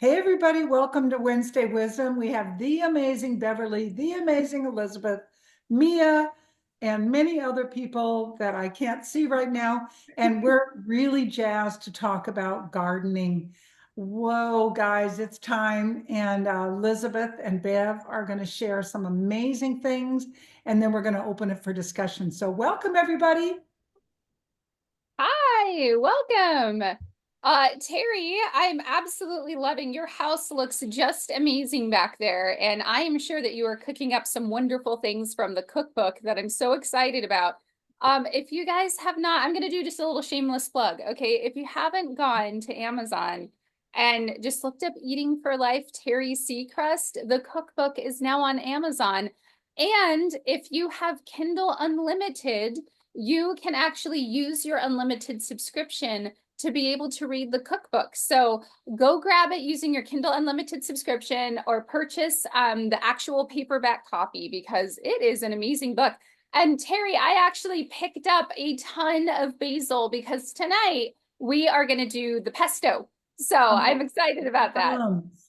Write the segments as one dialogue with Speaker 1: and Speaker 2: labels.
Speaker 1: Hey, everybody, welcome to Wednesday Wisdom. We have the amazing Beverly, the amazing Elizabeth, Mia, and many other people that I can't see right now. And we're really jazzed to talk about gardening. Whoa, guys, it's time. And Elizabeth and Bev are going to share some amazing things. And then we're going to open it for discussion. So, welcome, everybody.
Speaker 2: Hi, welcome. Terry, I'm absolutely loving your house. Looks just amazing back there. And I am sure that you are cooking up some wonderful things from the cookbook that I'm so excited about. If you guys have not, I'm going to do just a little shameless plug. Okay. If you haven't gone to Amazon and just looked up Eating for Life Terry Seacrest, the cookbook is now on Amazon. And if you have Kindle Unlimited, you can actually use your unlimited subscription to be able to read the cookbook. So go grab it using your Kindle Unlimited subscription or purchase the actual paperback copy because it is an amazing book. And Terry, I actually picked up a ton of basil because tonight we are going to do the pesto. So I'm excited about that.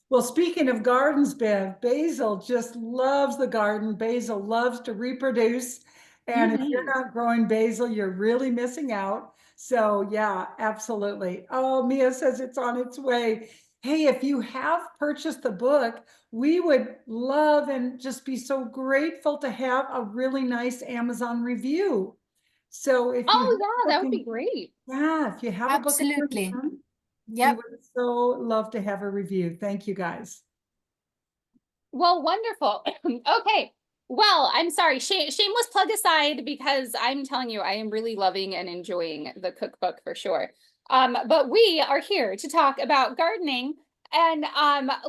Speaker 1: Well, speaking of gardens, Bev, Basil just loves the garden. Basil loves to reproduce. And if you're
Speaker 2: Mhm.
Speaker 1: not growing basil, you're really missing out. So, yeah, absolutely. Oh, Mia says it's on its way. Hey, if you have purchased the book, we would love and just be so grateful to have a really nice Amazon review. So, if you have
Speaker 2: Oh,
Speaker 1: a
Speaker 2: yeah,
Speaker 1: book
Speaker 2: that would be
Speaker 1: in,
Speaker 2: great.
Speaker 1: yeah, if you have a book in your
Speaker 3: Absolutely.
Speaker 1: hand, we
Speaker 3: Yep.
Speaker 1: would so love to have a review. Thank you, guys.
Speaker 2: Well, wonderful. Okay. Well, I'm sorry. Shameless plug aside, because I'm telling you, I am really loving and enjoying the cookbook for sure. But we are here to talk about gardening. And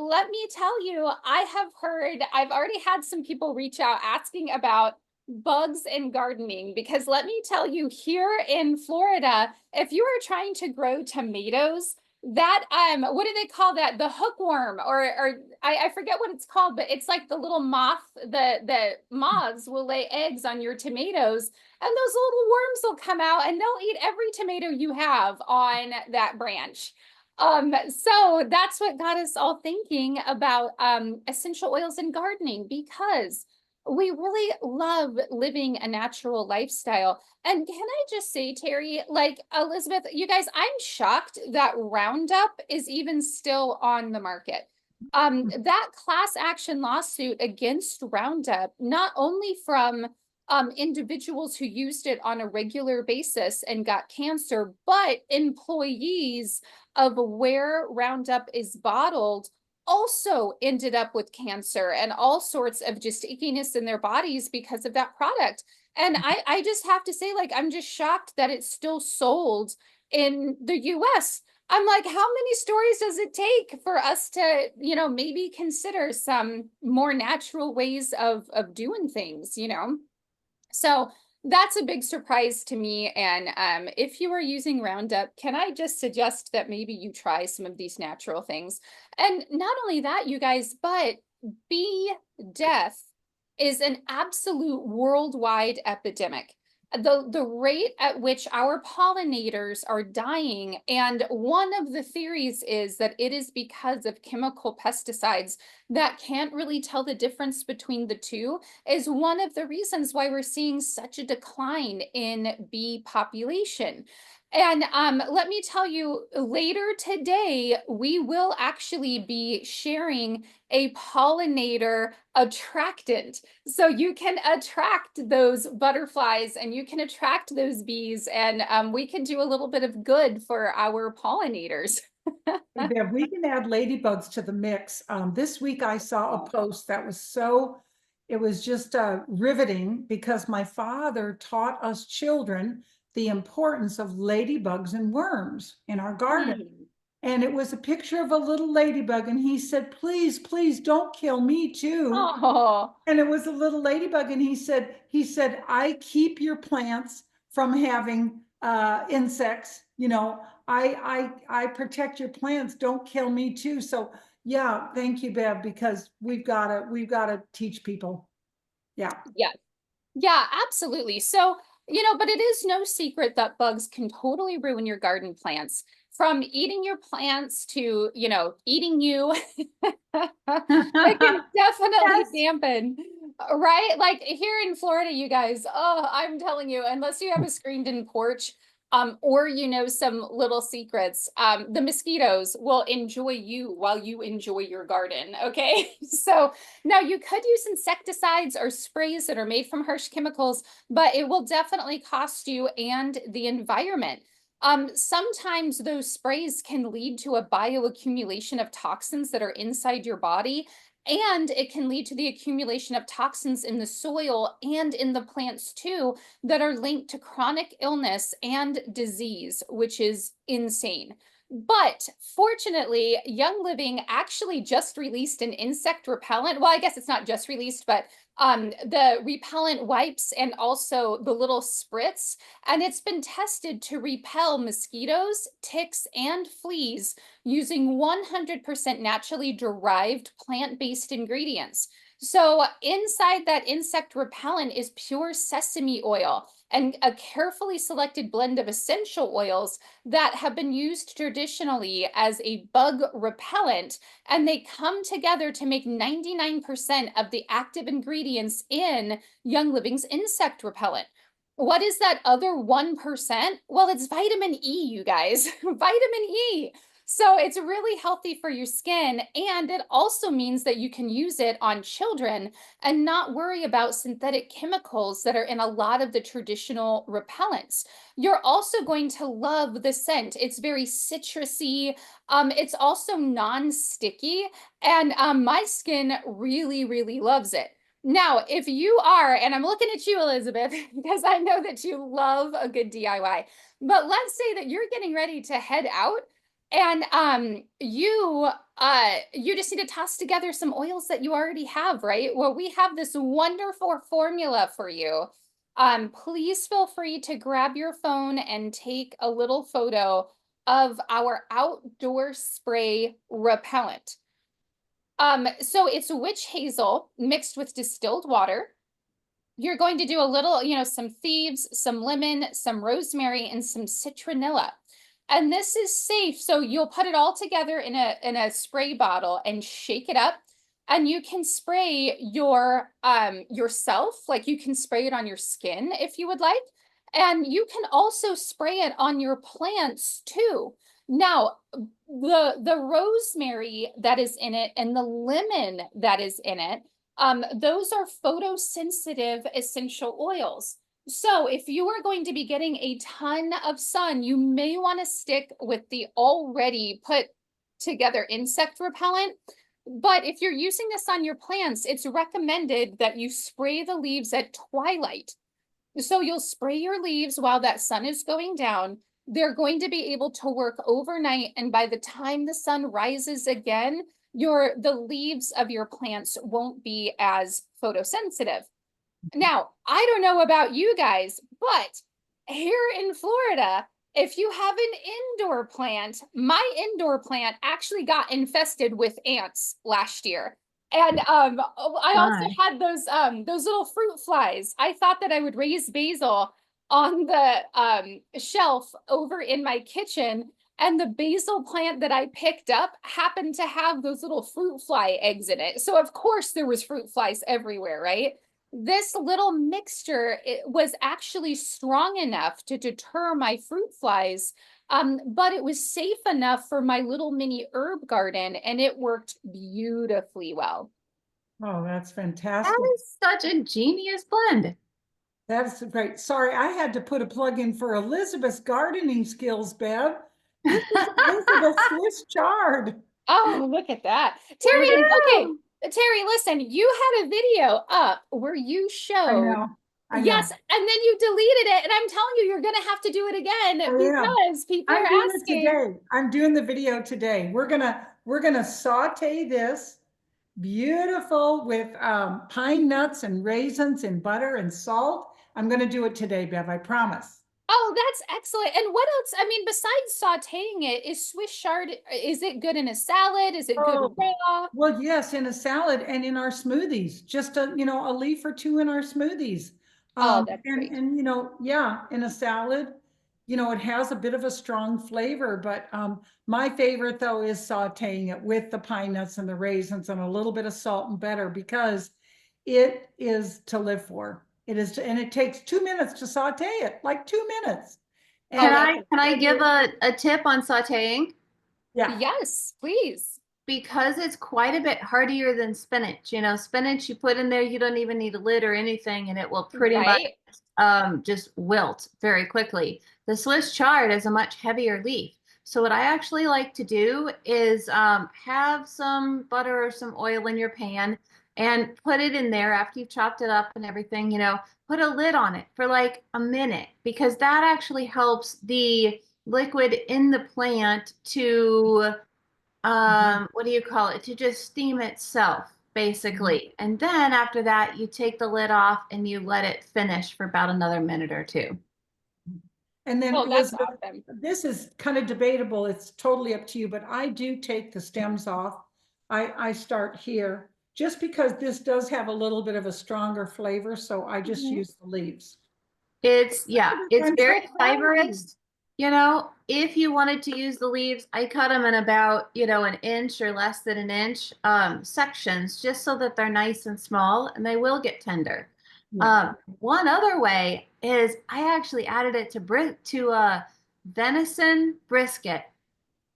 Speaker 2: let me tell you, I have heard, I've already had some people reach out asking about bugs and gardening, because let me tell you, here in Florida, if you are trying to grow tomatoes, that what do they call that, the hookworm, or I forget what it's called, but it's like the little moth, the moths will lay eggs on your tomatoes, and those little worms will come out and they'll eat every tomato you have on that branch. So that's what got us all thinking about essential oils and gardening, because we really love living a natural lifestyle. And can I just say, Terry, like Elizabeth, you guys, I'm shocked that Roundup is even still on the market. That class action lawsuit against Roundup, not only from individuals who used it on a regular basis and got cancer, but employees of where Roundup is bottled also ended up with cancer and all sorts of just ickiness in their bodies because of that product. And I just have to say, like, I'm just shocked that it's still sold in the US. I'm like, how many stories does it take for us to, maybe consider some more natural ways of doing things? So that's a big surprise to me. And if you are using Roundup, can I just suggest that maybe you try some of these natural things? And not only that, you guys, but bee death is an absolute worldwide epidemic. The rate at which our pollinators are dying, and one of the theories is that it is because of chemical pesticides that can't really tell the difference between the two, is one of the reasons why we're seeing such a decline in bee population. And let me tell you, later today, we will actually be sharing a pollinator attractant. So you can attract those butterflies and you can attract those bees, and we can do a little bit of good for our pollinators.
Speaker 1: Hey, Bev, we can add ladybugs to the mix. This week I saw a post that was it was just riveting because my father taught us children the importance of ladybugs and worms in our garden.
Speaker 2: Hmm.
Speaker 1: And it was a picture of a little ladybug, and he said, please, please don't kill me too.
Speaker 2: Oh,
Speaker 1: And it was a little ladybug, and he said, I keep your plants from having insects. I protect your plants. Don't kill me too. So yeah, thank you, Bev, because we've gotta teach people. Yeah.
Speaker 2: yeah. Yeah, absolutely. So, but it is no secret that bugs can totally ruin your garden plants. from eating your plants to, eating you. It can definitely
Speaker 1: Yes.
Speaker 2: dampen, right? Like here in Florida, you guys, oh, I'm telling you, unless you have a screened-in porch, or some little secrets, the mosquitoes will enjoy you while you enjoy your garden. Okay, so now you could use insecticides or sprays that are made from harsh chemicals, but it will definitely cost you and the environment. Sometimes those sprays can lead to a bioaccumulation of toxins that are inside your body, and it can lead to the accumulation of toxins in the soil and in the plants too, that are linked to chronic illness and disease, which is insane. But fortunately, Young Living actually just released an insect repellent. Well, I guess it's not just released, but the repellent wipes and also the little spritz, and it's been tested to repel mosquitoes, ticks, and fleas using 100% naturally derived plant-based ingredients. So inside that insect repellent is pure sesame oil and a carefully selected blend of essential oils that have been used traditionally as a bug repellent, and they come together to make 99% of the active ingredients in Young Living's insect repellent. What is that other 1%? Well, it's vitamin E, you guys. Vitamin E. So it's really healthy for your skin, and it also means that you can use it on children and not worry about synthetic chemicals that are in a lot of the traditional repellents. You're also going to love the scent. It's very citrusy. It's also non-sticky, and my skin really, really loves it. Now, if you are, and I'm looking at you, Elizabeth, because I know that you love a good DIY, but let's say that you're getting ready to head out, and you just need to toss together some oils that you already have, right? Well, we have this wonderful formula for you. Please feel free to grab your phone and take a little photo of our outdoor spray repellent. So it's witch hazel mixed with distilled water. You're going to do a little, some thieves, some lemon, some rosemary, and some citronella. And this is safe. So you'll put it all together in a spray bottle and shake it up. And you can spray your yourself, like you can spray it on your skin if you would like. And you can also spray it on your plants too. Now, the rosemary that is in it and the lemon that is in it, those are photosensitive essential oils. So if you are going to be getting a ton of sun, you may want to stick with the already put together insect repellent. But if you're using this on your plants, it's recommended that you spray the leaves at twilight. So you'll spray your leaves while that sun is going down. They're going to be able to work overnight, and by the time the sun rises again, the leaves of your plants won't be as photosensitive. Now, I don't know about you guys, but here in Florida, if you have an indoor plant, my indoor plant actually got infested with ants last year. And I also had those little fruit flies. I thought that I would raise basil on the shelf over in my kitchen, and the basil plant that I picked up happened to have those little fruit fly eggs in it. So of course there was fruit flies everywhere, right? This little mixture, it was actually strong enough to deter my fruit flies, but it was safe enough for my little mini herb garden, and it worked beautifully well.
Speaker 1: Oh, that's
Speaker 3: That
Speaker 1: fantastic.
Speaker 3: is such a genius blend.
Speaker 1: That's great. Sorry, I had to put a plug in for Elizabeth's gardening skills, Bev. This is Elizabeth Swiss chard.
Speaker 2: Oh, look at that. Terry, okay. Terry, listen, you had a video up where you
Speaker 1: I
Speaker 2: showed.
Speaker 1: know. I know.
Speaker 2: Yes, and then you deleted it, and I'm telling you, you're gonna have to do it again because people are
Speaker 1: I'm doing it
Speaker 2: asking.
Speaker 1: today. I'm doing the video today. We're gonna saute this beautiful with pine nuts and raisins and butter and salt. I'm gonna do it today, Bev, I promise.
Speaker 2: Oh, that's excellent. And what else? I mean, besides sauteing it, is Swiss chard, is it good in a salad? Is it good
Speaker 1: Oh,
Speaker 2: raw?
Speaker 1: well, yes, in a salad and in our smoothies, just a leaf or two in our smoothies.
Speaker 2: Oh, that's great.
Speaker 1: And yeah, in a salad. you know, it has a bit of a strong flavor, but my favorite though is sauteing it with the pine nuts and the raisins and a little bit of salt and butter, because it is to live for. It is, and it takes 2 minutes to saute it, like 2 minutes.
Speaker 2: Oh,
Speaker 3: Can
Speaker 1: And
Speaker 3: I give a tip on sauteing?
Speaker 1: yeah,
Speaker 2: yes, please.
Speaker 3: Because it's quite a bit hardier than spinach. You know, spinach you put in there, you don't even need a lid or anything, and it will pretty much
Speaker 2: Right?
Speaker 3: just wilt very quickly. The Swiss chard is a much heavier leaf. So what I actually like to do is have some butter or some oil in your pan and put it in there after you've chopped it up and everything, you know, put a lid on it for like a minute, because that actually helps the liquid in the plant to what do you call it, to just steam itself basically. And then after that you take the lid off and you let it finish for about another minute or two.
Speaker 1: and then
Speaker 2: Oh, that's
Speaker 1: Elizabeth,
Speaker 2: awesome.
Speaker 1: this is kind of debatable. It's totally up to you, but I do take the stems off. I start here just because this does have a little bit of a stronger flavor, so I just
Speaker 2: Mhm.
Speaker 1: use the leaves.
Speaker 3: It's it's
Speaker 1: I'm
Speaker 3: very
Speaker 1: so proud of you.
Speaker 3: fibrous. You know, if you wanted to use the leaves, I cut them in about, you know, an inch or less than an inch sections, just so that they're nice and small and they will get tender.
Speaker 1: Yeah.
Speaker 3: One other way is I actually added it to venison brisket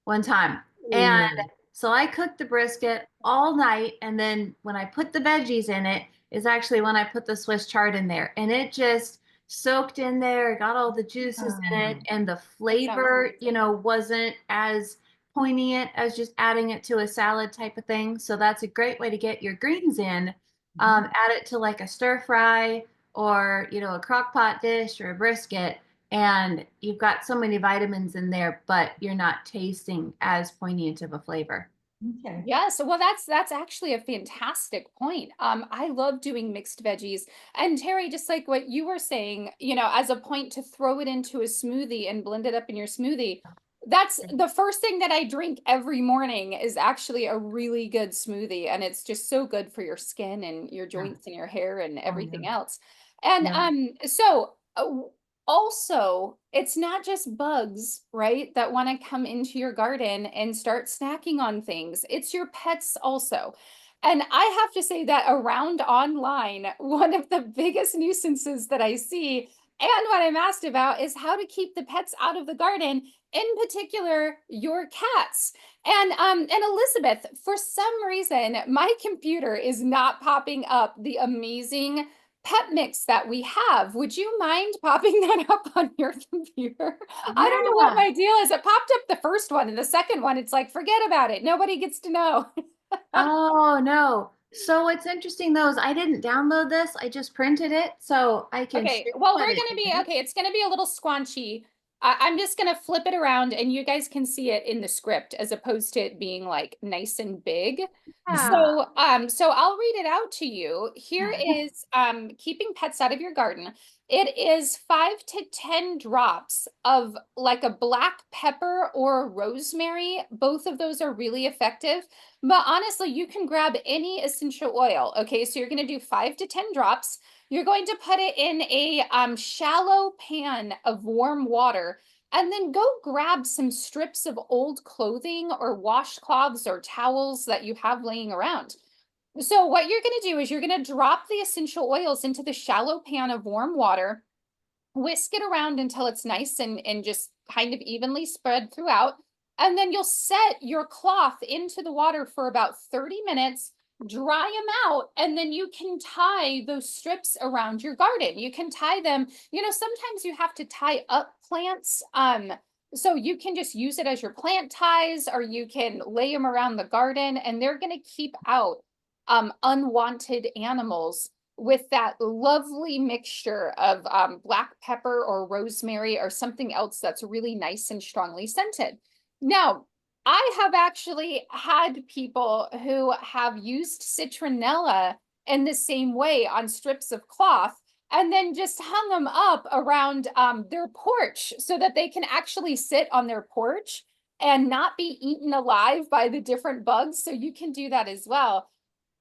Speaker 3: one time. And
Speaker 1: Ooh.
Speaker 3: so I cooked the brisket all night, and then when I put the veggies in it is actually when I put the Swiss chard in there, and it just soaked in there, got all the juices in it, and the
Speaker 2: That sounds
Speaker 3: flavor,
Speaker 2: amazing.
Speaker 3: you know, wasn't as poignant as just adding it to a salad type of thing. So that's a great way to get your greens in. Add it to like a stir fry or, you know, a crock pot dish or a brisket, and you've got so many vitamins in there, but you're not tasting as poignant of a flavor.
Speaker 1: Okay.
Speaker 2: Yes, well, that's actually a fantastic point. I love doing mixed veggies. And Terry, just like what you were saying, you know, as a point to throw it into a smoothie and blend it up in your smoothie. That's the first thing that I drink every morning is actually a really good smoothie. And it's just so good for your skin and your
Speaker 1: Yeah.
Speaker 2: joints and your hair and
Speaker 1: Oh, yeah.
Speaker 2: everything else. And
Speaker 1: Yeah.
Speaker 2: also, it's not just bugs, right, that want to come into your garden and start snacking on things. It's your pets also. And I have to say that around online, one of the biggest nuisances that I see and what I'm asked about is how to keep the pets out of the garden, in particular your cats. And Elizabeth, for some reason, my computer is not popping up the amazing pet mix that we have. Would you mind popping that up on your computer? I don't know what
Speaker 3: Yeah.
Speaker 2: my deal is. It popped up the first one, and the second one, it's like, forget about it. Nobody gets to know.
Speaker 3: Oh no. So what's interesting though is I didn't download this. I just printed it, so I can
Speaker 2: Okay,
Speaker 3: share
Speaker 2: well,
Speaker 3: what
Speaker 2: we're
Speaker 3: it
Speaker 2: gonna be
Speaker 3: is.
Speaker 2: okay. It's gonna be a little squanchy. I'm just gonna flip it around, and you guys can see it in the script as opposed to it being like nice and big.
Speaker 3: Yeah.
Speaker 2: So I'll read it out to you. Here is keeping pets out of your garden. It is 5 to 10 drops of like a black pepper or a rosemary. Both of those are really effective. But honestly, you can grab any essential oil. Okay, so you're gonna do 5 to 10 drops. You're going to put it in a shallow pan of warm water, and then go grab some strips of old clothing or washcloths or towels that you have laying around. So what you're going to do is you're going to drop the essential oils into the shallow pan of warm water, whisk it around until it's nice and just kind of evenly spread throughout. And then you'll set your cloth into the water for about 30 minutes, dry them out, and then you can tie those strips around your garden. You can tie them, you know, sometimes you have to tie up plants. So you can just use it as your plant ties, or you can lay them around the garden, and they're going to keep out unwanted animals with that lovely mixture of black pepper or rosemary or something else that's really nice and strongly scented. Now, I have actually had people who have used citronella in the same way on strips of cloth and then just hung them up around their porch so that they can actually sit on their porch and not be eaten alive by the different bugs. So you can do that as well.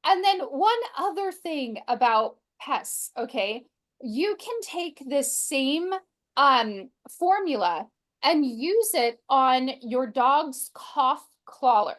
Speaker 2: And then one other thing about pests, okay? You can take this same formula and use it on your dog's cough collar.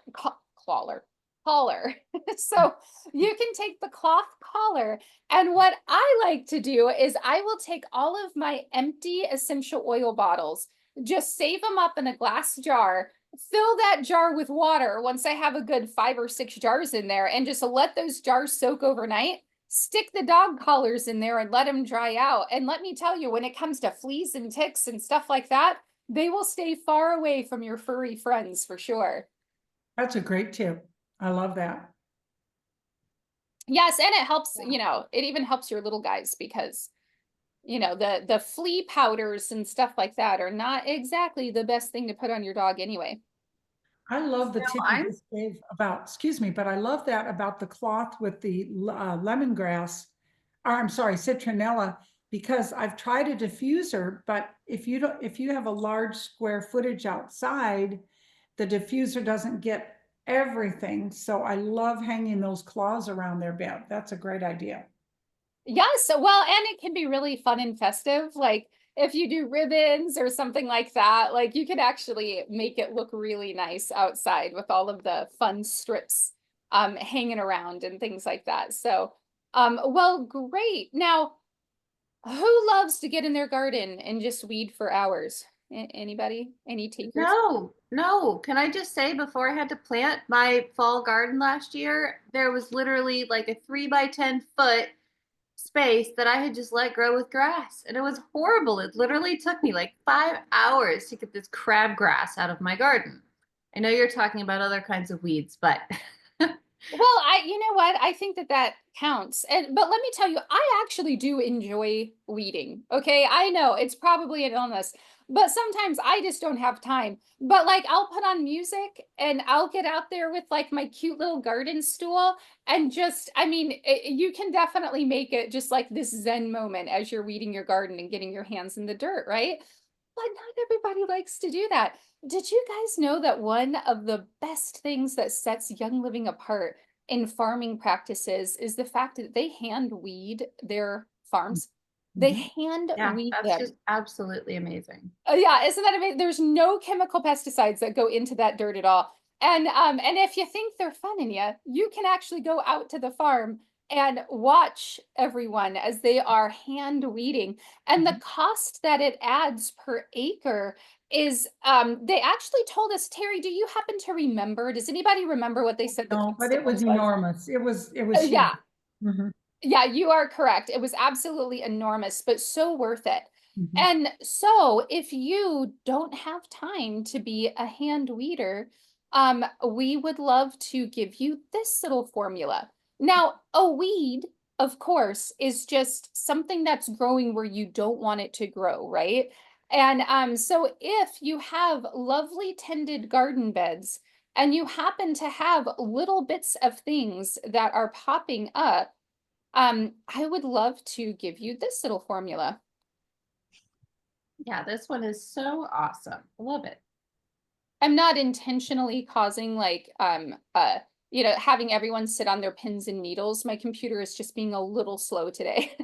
Speaker 2: So you can take the cloth collar, and what I like to do is I will take all of my empty essential oil bottles, just save them up in a glass jar, fill that jar with water once I have a good 5 or 6 jars in there, and just let those jars soak overnight. Stick the dog collars in there and let them dry out. And let me tell you, when it comes to fleas and ticks and stuff like that, they will stay far away from your furry friends for sure.
Speaker 1: That's a great tip. I love that.
Speaker 2: Yes, and it helps, you know, it even helps your little guys because, you know, the flea powders and stuff like that are not exactly the best thing to put on your dog anyway.
Speaker 1: I love the
Speaker 3: No,
Speaker 1: tip
Speaker 3: I'm-
Speaker 1: you just gave about, excuse me, but I love that about the cloth with the lemongrass, or I'm sorry, citronella, because I've tried a diffuser, but if you have a large square footage outside, the diffuser doesn't get everything. So I love hanging those claws around their bed. That's a great idea.
Speaker 2: Yes, well, and it can be really fun and festive. Like if you do ribbons or something like that, like you could actually make it look really nice outside with all of the fun strips hanging around and things like that. So well, great. Now, who loves to get in their garden and just weed for hours? Anybody? Any takers?
Speaker 3: No, no. Can I just say, before I had to plant my fall garden last year, there was literally like a 3 by 10 foot space that I had just let grow with grass. And it was horrible. It literally took me like 5 hours to get this crabgrass out of my garden. I know you're talking about other kinds of weeds, but
Speaker 2: Well, you know what? I think that that counts. But let me tell you, I actually do enjoy weeding. Okay. I know it's probably an illness, but sometimes I just don't have time. But like, I'll put on music and I'll get out there with like my cute little garden stool and just, I mean, you can definitely make it just like this Zen moment as you're weeding your garden and getting your hands in the dirt, right? But not everybody likes to do that. Did you guys know that one of the best things that sets Young Living apart in farming practices is the fact that they hand weed their farms? They
Speaker 1: Mhm.
Speaker 2: hand
Speaker 3: yeah,
Speaker 2: weed
Speaker 3: that's
Speaker 2: them.
Speaker 3: just absolutely amazing.
Speaker 2: Yeah, isn't that amazing? There's no chemical pesticides that go into that dirt at all. And if you think they're funning you, you can actually go out to the farm and watch everyone as they are hand weeding. And the cost that it adds per acre is they actually told us, Terry, do you happen to remember? Does anybody remember what they said the
Speaker 1: No,
Speaker 2: cost
Speaker 1: but it was
Speaker 2: difference was?
Speaker 1: enormous. It was huge.
Speaker 2: Yeah,
Speaker 1: Mhm,
Speaker 2: yeah, you are correct. It was absolutely enormous, but so worth it.
Speaker 1: mhm.
Speaker 2: And so if you don't have time to be a hand weeder, we would love to give you this little formula. Now, a weed, of course, is just something that's growing where you don't want it to grow, right? And so if you have lovely tended garden beds and you happen to have little bits of things that are popping up, I would love to give you this little formula.
Speaker 3: Yeah, this one is so awesome. I love it.
Speaker 2: I'm not intentionally causing like you know, having everyone sit on their pins and needles. My computer is just being a little slow today.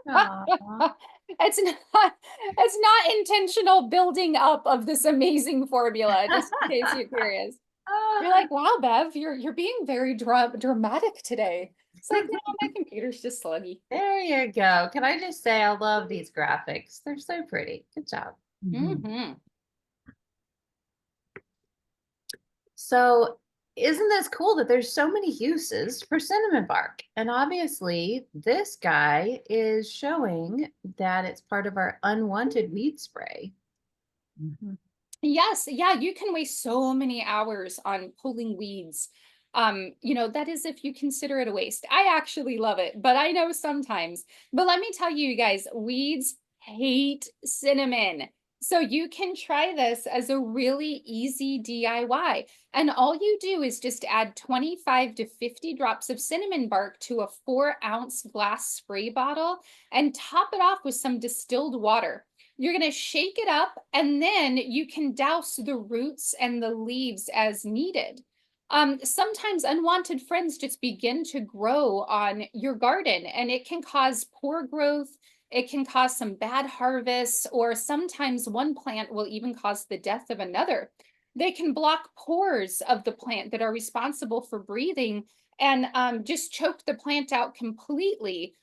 Speaker 3: Aw.
Speaker 2: It's not intentional building up of this amazing formula, just in case you're curious. You're like, wow, Bev, you're being very dramatic today. It's like, no, my computer's just sluggy.
Speaker 3: There you go. Can I just say I love these graphics? They're so pretty. Good job.
Speaker 1: Mhm.
Speaker 2: Mm-hmm.
Speaker 3: So, isn't this cool that there's so many uses for cinnamon bark? And obviously, this guy is showing that it's part of our unwanted weed spray.
Speaker 1: Mhm.
Speaker 2: Yes, yeah, you can waste so many hours on pulling weeds. You know, that is if you consider it a waste. I actually love it, but I know sometimes. But let me tell you guys, weeds hate cinnamon. So you can try this as a really easy DIY. And all you do is just add 25 to 50 drops of cinnamon bark to a 4-ounce glass spray bottle and top it off with some distilled water. You're going to shake it up and then you can douse the roots and the leaves as needed. Sometimes unwanted friends just begin to grow on your garden and it can cause poor growth It can cause some bad harvests, or sometimes one plant will even cause the death of another. They can block pores of the plant that are responsible for breathing, and just choke the plant out completely.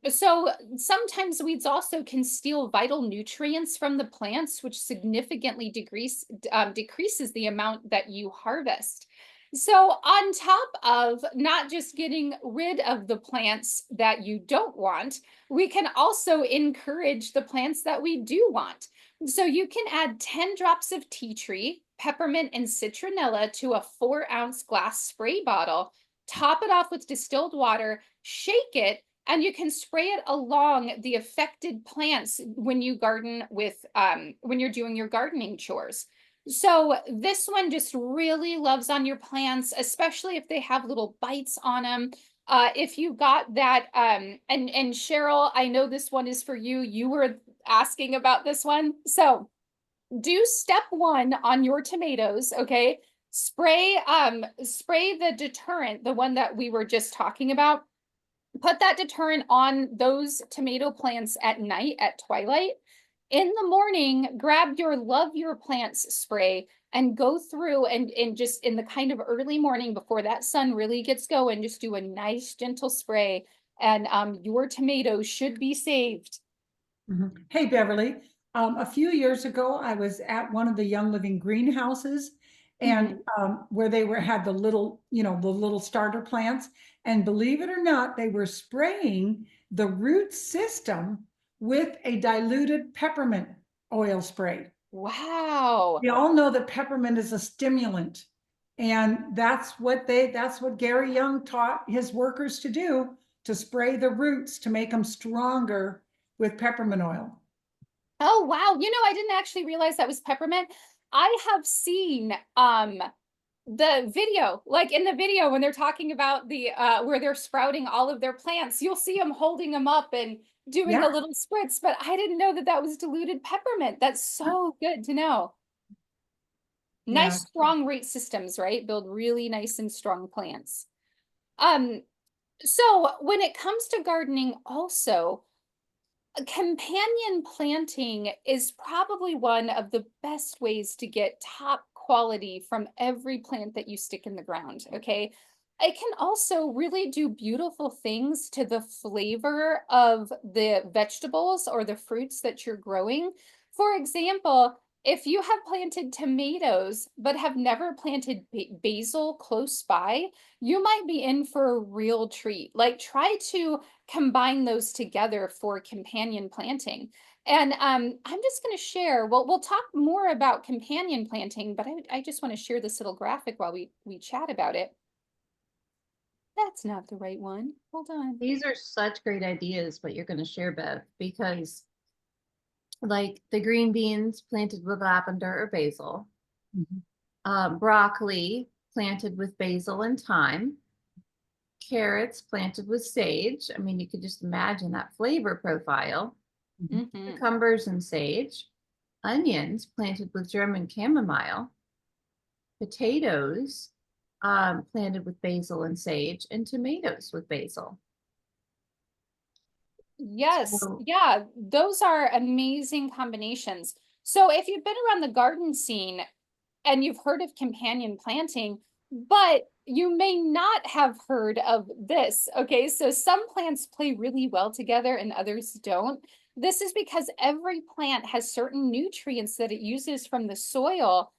Speaker 2: So sometimes weeds also can steal vital nutrients from the plants, which significantly decreases the amount that you harvest. So, on top of not just getting rid of the plants that you don't want, we can also encourage the plants that we do want. So, you can add 10 drops of tea tree, peppermint, and citronella to a 4-ounce glass spray bottle, top it off with distilled water, shake it, and you can spray it along the affected plants when you garden when you're doing your gardening chores. So this one just really loves on your plants, especially if they have little bites on them. If you got that, and Cheryl, I know this one is for you. You were asking about this one. So do step 1 on your tomatoes, okay? Spray the deterrent, the one that we were just talking about. Put that deterrent on those tomato plants at night at twilight. In the morning, grab your Love Your Plants spray and go through and just in the kind of early morning before that sun really gets going, just do a nice gentle spray, and your tomatoes should be saved.
Speaker 1: Hey, Beverly, a few years ago, I was at one of the Young Living greenhouses and where they had the little, the little starter plants. And believe it or not, they were spraying the root system with a diluted peppermint oil spray.
Speaker 2: Wow.
Speaker 1: We all know that peppermint is a stimulant. And that's what Gary Young taught his workers to do, to spray the roots to make them stronger with peppermint oil.
Speaker 2: Oh, wow. I didn't actually realize that was peppermint. I have seen the video, like in the video when they're talking about the where they're sprouting all of their plants, you'll see them holding them up and doing a little spritz, but I didn't know that that was diluted peppermint. That's so good to know. Nice strong root systems, right? Build really nice and strong plants. So when it comes to gardening also, companion planting is probably one of the best ways to get top quality from every plant that you stick in the ground, okay? It can also really do beautiful things to the flavor of the vegetables or the fruits that you're growing. For example, if you have planted tomatoes but have never planted basil close by, you might be in for a real treat. Like, try to combine those together for companion planting. And I'm just going to share, well, we'll talk more about companion planting, but I just want to share this little graphic while we chat about it. That's not the right one. Hold on.
Speaker 3: These are such great ideas, what you're going to share, Bev, because like the green beans planted with lavender or basil, broccoli planted with basil and thyme, carrots planted with sage. I mean, you could just imagine that flavor profile. Cucumbers and sage, onions planted with German chamomile, potatoes planted with basil and sage, and tomatoes with basil.
Speaker 2: Yes, yeah, those are amazing combinations. So if you've been around the garden scene and you've heard of companion planting, but you may not have heard of this, okay? So some plants play really well together and others don't. This is because every plant has certain nutrients that it uses from the soil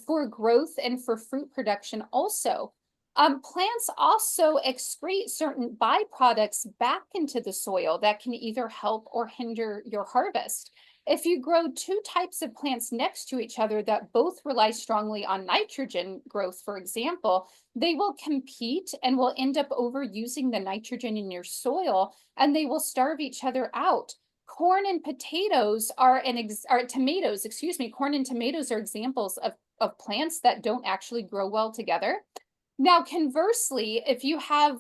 Speaker 2: for growth and for fruit production also. Plants also excrete certain byproducts back into the soil that can either help or hinder your harvest. If you grow 2 types of plants next to each other that both rely strongly on nitrogen growth, for example, they will compete and will end up overusing the nitrogen in your soil, and they will starve each other out. Corn and tomatoes are corn and tomatoes are examples of plants that don't actually grow well together. Now, conversely, if you have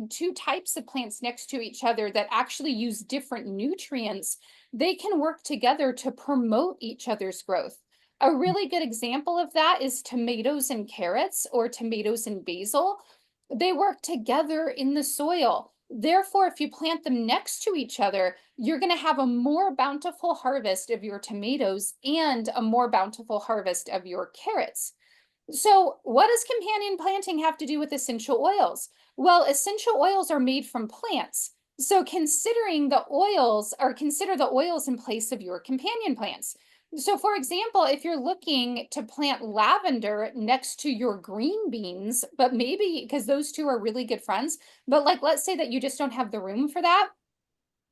Speaker 2: 2 types of plants next to each other that actually use different nutrients, they can work together to promote each other's growth. A really good example of that is tomatoes and carrots, or tomatoes and basil. They work together in the soil. Therefore, if you plant them next to each other, you're going to have a more bountiful harvest of your tomatoes and a more bountiful harvest of your carrots. So, what does companion planting have to do with essential oils? Well, essential oils are made from plants. So, considering the oils, or consider the oils in place of your companion plants. So, for example, if you're looking to plant lavender next to your green beans, but maybe because those two are really good friends, but like let's say that you just don't have the room for that,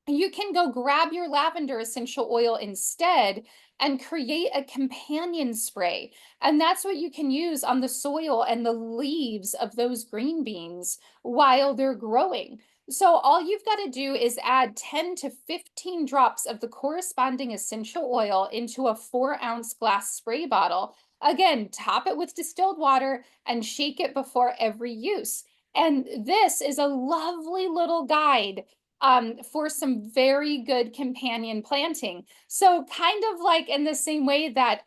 Speaker 2: you can go grab your lavender essential oil instead and create a companion spray. And that's what you can use on the soil and the leaves of those green beans while they're growing. So all you've got to do is add 10 to 15 drops of the corresponding essential oil into a 4-ounce glass spray bottle. Again, top it with distilled water and shake it before every use. And this is a lovely little guide for some very good companion planting. So kind of like in the same way that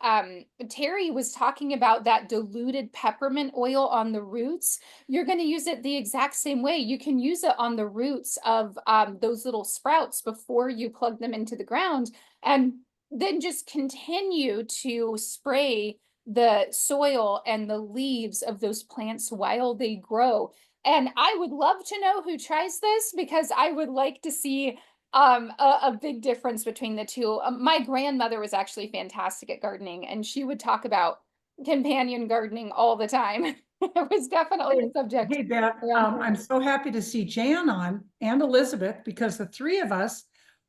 Speaker 2: Terry was talking about that diluted peppermint oil on the roots, you're going to use it the exact same way. You can use it on the roots of those little sprouts before you plug them into the ground, and then just continue to spray the soil and the leaves of those plants while they grow. And I would love to know who tries this, because I would like to see a big difference between the two. My grandmother was actually fantastic at gardening, and she would talk about companion gardening all the time. It was definitely a subject.
Speaker 1: Hey, Beth,
Speaker 2: around
Speaker 1: I'm
Speaker 2: here.
Speaker 1: so happy to see Jan on and Elizabeth, because the three of us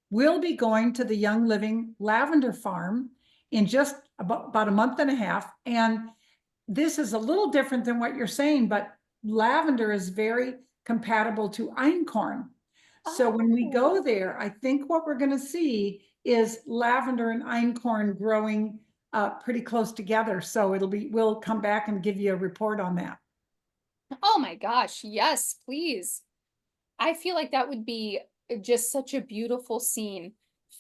Speaker 1: will be going to the Young Living Lavender Farm in just about a month and a half. And this is a little different than what you're saying, but lavender is very compatible to einkorn. So when we go
Speaker 2: Oh.
Speaker 1: there, I think what we're going to see is lavender and einkorn growing pretty close together. So we'll come back and give you a report on that.
Speaker 2: Oh my gosh, yes, please. I feel like that would be just such a beautiful scene.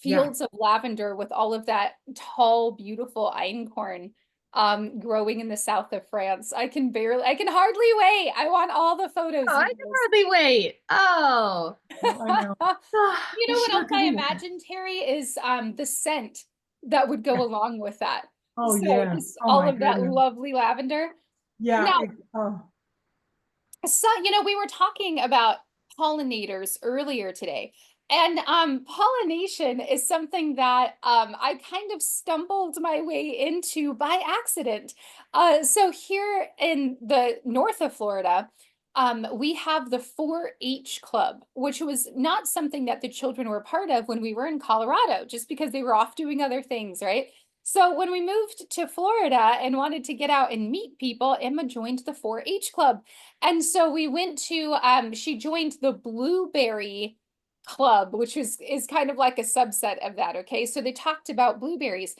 Speaker 1: Yeah.
Speaker 2: Fields of lavender with all of that tall, beautiful einkorn growing in the south of France. I can hardly wait. I want all the photos.
Speaker 3: Oh, I
Speaker 2: of
Speaker 3: can
Speaker 2: this.
Speaker 3: hardly wait. Oh,
Speaker 1: I know.
Speaker 2: You
Speaker 3: I
Speaker 2: know what
Speaker 3: sure
Speaker 2: else I
Speaker 3: do.
Speaker 2: imagine, Terry, is the scent that would go along with that.
Speaker 1: Oh,
Speaker 2: So
Speaker 1: yeah.
Speaker 2: just
Speaker 1: Oh,
Speaker 2: all
Speaker 1: my
Speaker 2: of that
Speaker 1: goodness.
Speaker 2: lovely lavender.
Speaker 1: Yeah.
Speaker 2: Now,
Speaker 1: Oh,
Speaker 2: so, we were talking about pollinators earlier today, and pollination is something that I kind of stumbled my way into by accident. So here in the north of Florida, we have the 4-H Club, which was not something that the children were part of when we were in Colorado, just because they were off doing other things, right? So when we moved to Florida and wanted to get out and meet people, Emma joined the 4-H Club. And so we went to she joined the Blueberry Club, which is kind of like a subset of that. Okay. So they talked about blueberries.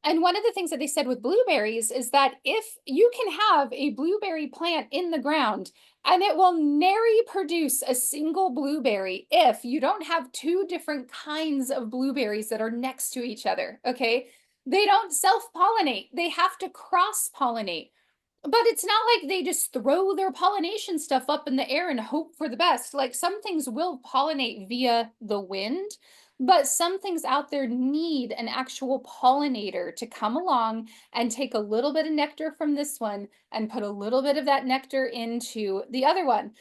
Speaker 2: And one of the things that they said with blueberries is that if you can have a blueberry plant in the ground and it will nary produce a single blueberry if you don't have two different kinds of blueberries that are next to each other. Okay. They don't self-pollinate, they have to cross-pollinate. But it's not like they just throw their pollination stuff up in the air and hope for the best. Like some things will pollinate via the wind, but some things out there need an actual pollinator to come along and take a little bit of nectar from this one and put a little bit of that nectar into the other one.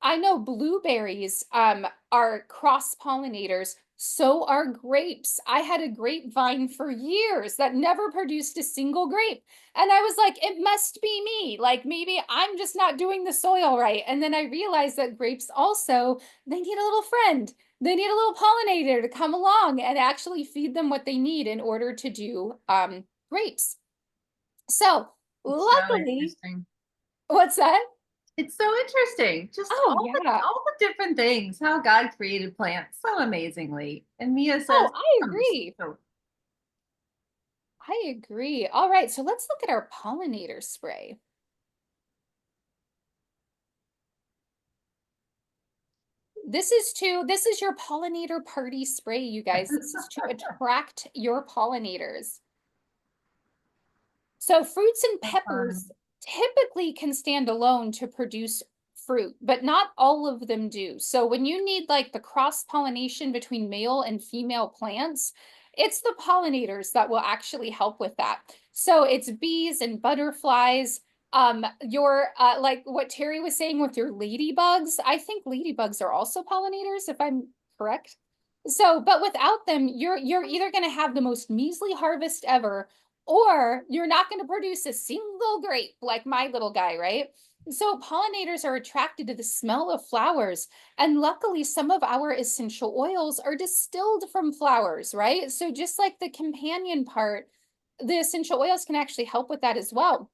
Speaker 2: I know blueberries are cross pollinators. So are grapes. I had a grapevine for years that never produced a single grape. And I was like, it must be me. Like maybe I'm just not doing the soil right. And then I realized that grapes also, they need a little friend. They need a little pollinator to come along and actually feed them what they need in order to do grapes. So
Speaker 3: It's so
Speaker 2: luckily,
Speaker 3: interesting.
Speaker 2: what's that?
Speaker 3: It's so interesting. Just
Speaker 2: Oh, yeah.
Speaker 3: all the different things, how God created plants so amazingly. And Mia says,
Speaker 2: Oh, I
Speaker 3: "Hmm,
Speaker 2: agree.
Speaker 3: so
Speaker 2: I agree. All right, so let's look at our pollinator spray. This is your pollinator party spray, you guys. This is to attract your pollinators. So fruits and
Speaker 1: so fun.
Speaker 2: peppers typically can stand alone to produce fruit, but not all of them do. So when you need like the cross pollination between male and female plants, it's the pollinators that will actually help with that. So it's bees and butterflies. Your like what Terry was saying with your ladybugs, I think ladybugs are also pollinators, if I'm correct. So, but without them, you're either going to have the most measly harvest ever, or you're not going to produce a single grape like my little guy, right? So pollinators are attracted to the smell of flowers. And luckily, some of our essential oils are distilled from flowers, right? So just like the companion part, the essential oils can actually help with that as well.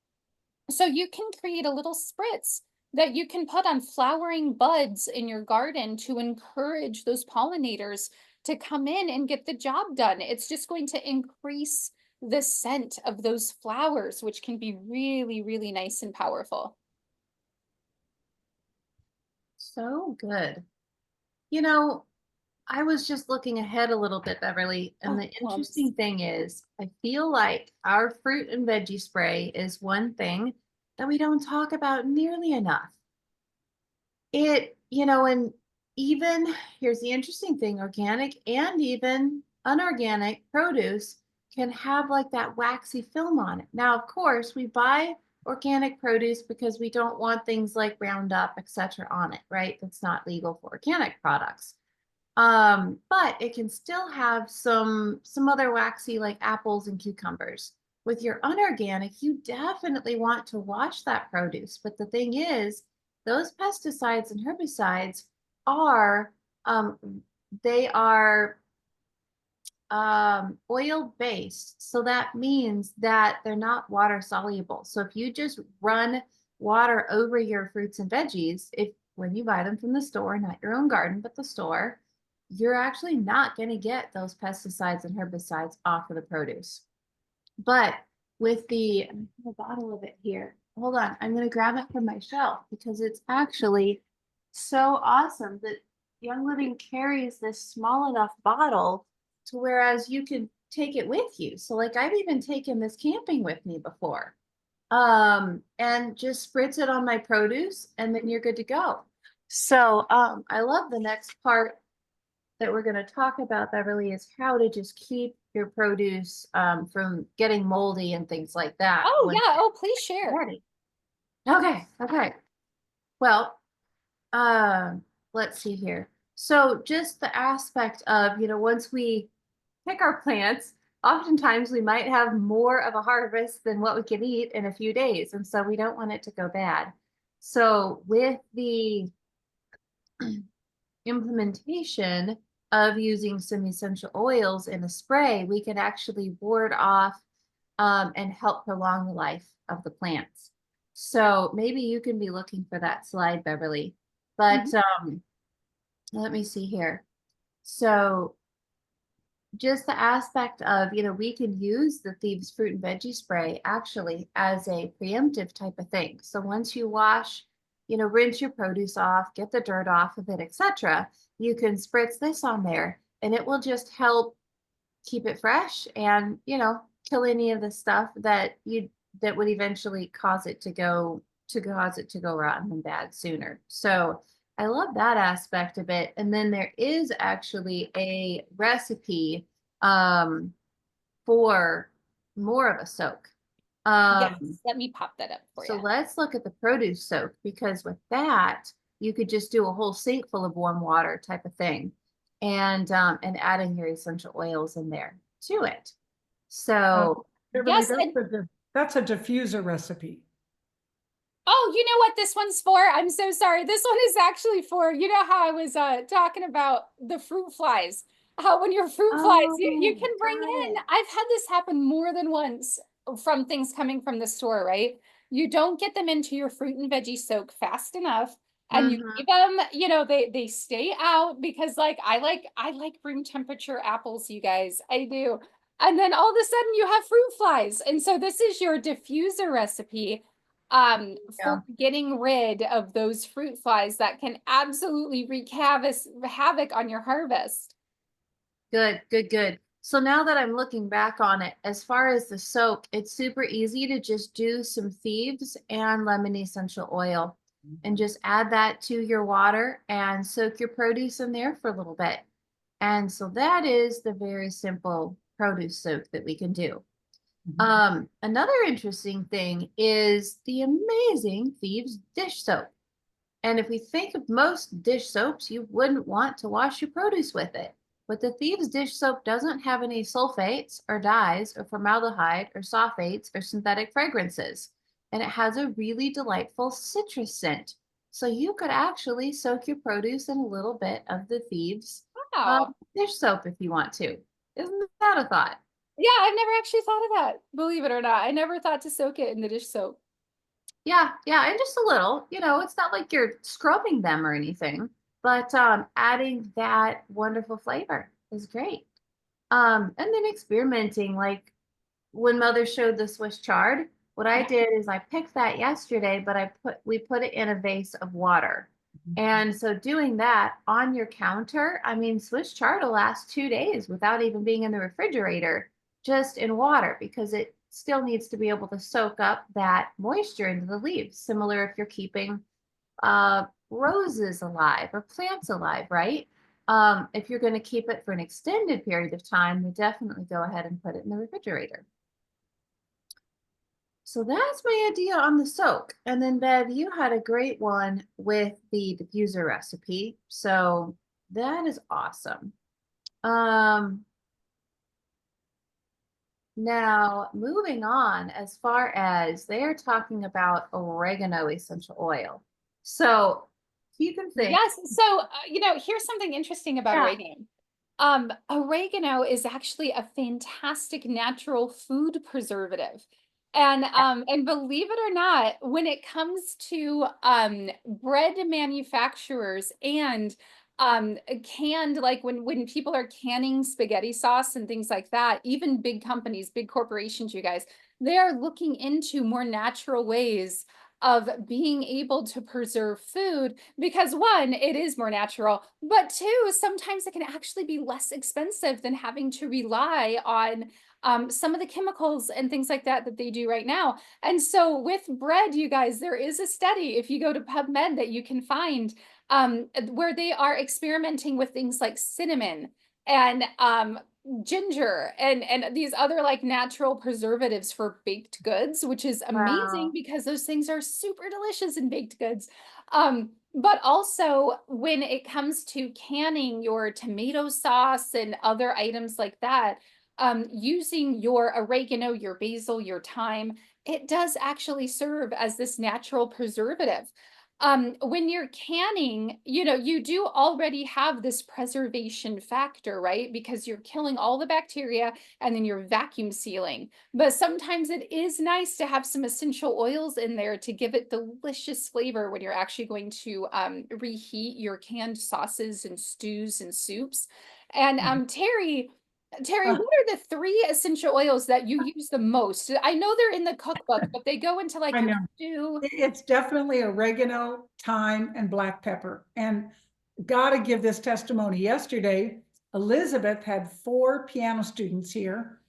Speaker 2: So you can create a little spritz that you can put on flowering buds in your garden to encourage those pollinators to come in and get the job done. It's just going to increase the scent of those flowers, which can be really, really nice and powerful.
Speaker 3: So good. You know, I was just looking ahead a little bit, Beverly, and
Speaker 2: Oh,
Speaker 3: the
Speaker 2: plums.
Speaker 3: interesting thing is, I feel like our fruit and veggie spray is one thing that we don't talk about nearly enough. And even here's the interesting thing, organic and even unorganic produce can have like that waxy film on it. Now, of course, we buy organic produce because we don't want things like Roundup, etc. on it, right? That's not legal for organic products. But it can still have some other waxy like apples and cucumbers. With your unorganic, you definitely want to wash that produce. But the thing is, those pesticides and herbicides are they are oil based. So that means that they're not water soluble. So if you just run water over your fruits and veggies, if when you buy them from the store, not your own garden, but the store, you're actually not going to get those pesticides and herbicides off of the produce. But with I have a bottle of it here. Hold on, I'm going to grab it from my shelf because it's actually so awesome that Young Living carries this small enough bottle to whereas you can take it with you. So like I've even taken this camping with me before. And just spritz it on my produce and then you're good to go. So I love the next part that we're going to talk about, Beverly, is how to just keep your produce from getting moldy and things like that.
Speaker 2: Oh, yeah. Oh, please share.
Speaker 3: Ready. Okay. Well, let's see here. So just the aspect of, once we pick our plants, oftentimes we might have more of a harvest than what we can eat in a few days. And so we don't want it to go bad. So with the implementation of using some essential oils in a spray, we can actually ward off and help prolong the life of the plants. So maybe you can be looking for that slide, Beverly. But let me see here. So just the aspect of, we can use the Thieves Fruit and Veggie Spray actually as a preemptive type of thing. So once you wash, rinse your produce off, get the dirt off of it, etc., you can spritz this on there and it will just help keep it fresh and, kill any of the stuff that would eventually cause it to go rotten and bad sooner. So I love that aspect of it. And then there is actually a recipe for more of a soak.
Speaker 2: Yes, let me pop that up for you.
Speaker 3: So let's look at the produce soak, because with that, you could just do a whole sink full of warm water type of thing and adding your essential oils in there to it. So
Speaker 1: Beverly,
Speaker 2: yes,
Speaker 1: that's a diffuser recipe.
Speaker 2: oh, you know what this one's for? I'm so sorry. This one is actually for, how I was talking about the fruit flies. How when your fruit flies, you can bring in, I've had this happen more than once from things coming from the store, right? You don't get them into your fruit and veggie soak fast enough. And you keep them, they stay out because I like room temperature apples, you guys. I do. And then all of a sudden you have fruit flies. And so this is your diffuser recipe for getting rid of those fruit flies that can absolutely wreak havoc on your harvest.
Speaker 3: Good. So now that I'm looking back on it, as far as the soak, it's super easy to just do some Thieves and lemon essential oil. and just add that to your water and soak your produce in there for a little bit. And so that is the very simple produce soak that we can do. Another interesting thing is the amazing Thieves dish soap. And if we think of most dish soaps, you wouldn't want to wash your produce with it. But the Thieves dish soap doesn't have any sulfates or dyes or formaldehyde or sulfates or synthetic fragrances. And it has a really delightful citrus scent. So you could actually soak your produce in a little bit of the Thieves
Speaker 2: Wow.
Speaker 3: dish soap if you want to. Isn't that a thought?
Speaker 2: Yeah, I've never actually thought of that, believe it or not. I never thought to soak it in the dish soap.
Speaker 3: Yeah, and just a little, it's not like you're scrubbing them or anything, but adding that wonderful flavor is great. And then experimenting, like when Mother showed the Swiss chard, what I did is I picked that yesterday, but we put it in a vase of water. And so doing that on your counter, I mean, Swiss chard will last 2 days without even being in the refrigerator, just in water, because it still needs to be able to soak up that moisture into the leaves, similar if you're keeping roses alive or plants alive, right? If you're going to keep it for an extended period of time, we definitely go ahead and put it in the refrigerator. So that's my idea on the soak. And then Bev, you had a great one with the diffuser recipe. So that is awesome. Now, moving on, as far as they're talking about oregano essential oil. So you can think.
Speaker 2: Yes. So, here's something interesting about
Speaker 3: Yeah.
Speaker 2: oregano. Oregano is actually a fantastic natural food preservative. And believe it or not, when it comes to bread manufacturers and canned, like when people are canning spaghetti sauce and things like that, even big companies, big corporations, you guys, they are looking into more natural ways of being able to preserve food because one, it is more natural, but two, sometimes it can actually be less expensive than having to rely on some of the chemicals and things like that that they do right now. And so with bread, you guys, there is a study, if you go to PubMed, that you can find where they are experimenting with things like cinnamon and ginger and these other like natural preservatives for baked goods, which is amazing
Speaker 3: Wow.
Speaker 2: because those things are super delicious in baked goods. But also when it comes to canning your tomato sauce and other items like that, using your oregano, your basil, your thyme, it does actually serve as this natural preservative. When you're canning, you do already have this preservation factor, right? Because you're killing all the bacteria and then you're vacuum sealing. But sometimes it is nice to have some essential oils in there to give it delicious flavor when you're actually going to reheat your canned sauces and stews and soups. And Terry, what are the 3 essential oils that you use the most? I know they're in the cookbook, but they go into like
Speaker 1: I
Speaker 2: your
Speaker 1: know.
Speaker 2: stew.
Speaker 1: It's definitely oregano, thyme, and black pepper. And gotta give this testimony. Yesterday, Elizabeth had 4 piano students here,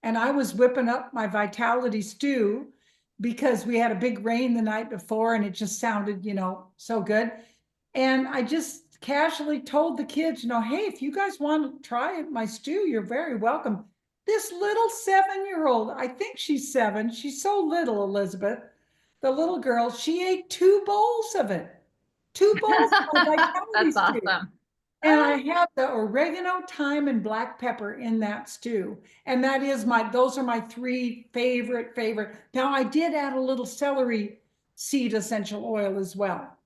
Speaker 1: and I was whipping up my Vitality stew because we had a big rain the night before and it just sounded, so good. And I just casually told the kids, hey, if you guys want to try my stew, you're very welcome. This little 7-year-old, I think she's 7, she's so little, Elizabeth, the little girl, she ate 2 bowls of it. 2 bowls of Vitality
Speaker 3: That's
Speaker 1: stew.
Speaker 3: awesome.
Speaker 1: And I have the oregano, thyme, and black pepper in that stew. And those are my 3 favorite. Now I did add a little celery seed essential oil as well.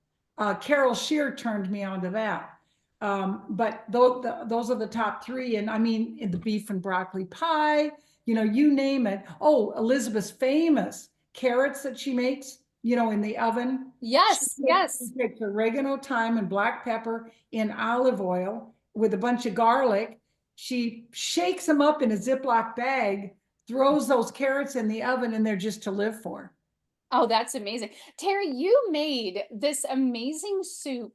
Speaker 1: Carol Shear turned me onto that. But those are the top 3. And I mean, in the beef and broccoli pie, you name it. Oh, Elizabeth's famous carrots that she makes, in the oven.
Speaker 2: Yes, yes.
Speaker 1: She takes oregano, thyme, and black pepper in olive oil with a bunch of garlic. She shakes them up in a Ziploc bag, throws those carrots in the oven, and they're just to live for.
Speaker 2: Oh, that's amazing. Terry, you made this amazing soup.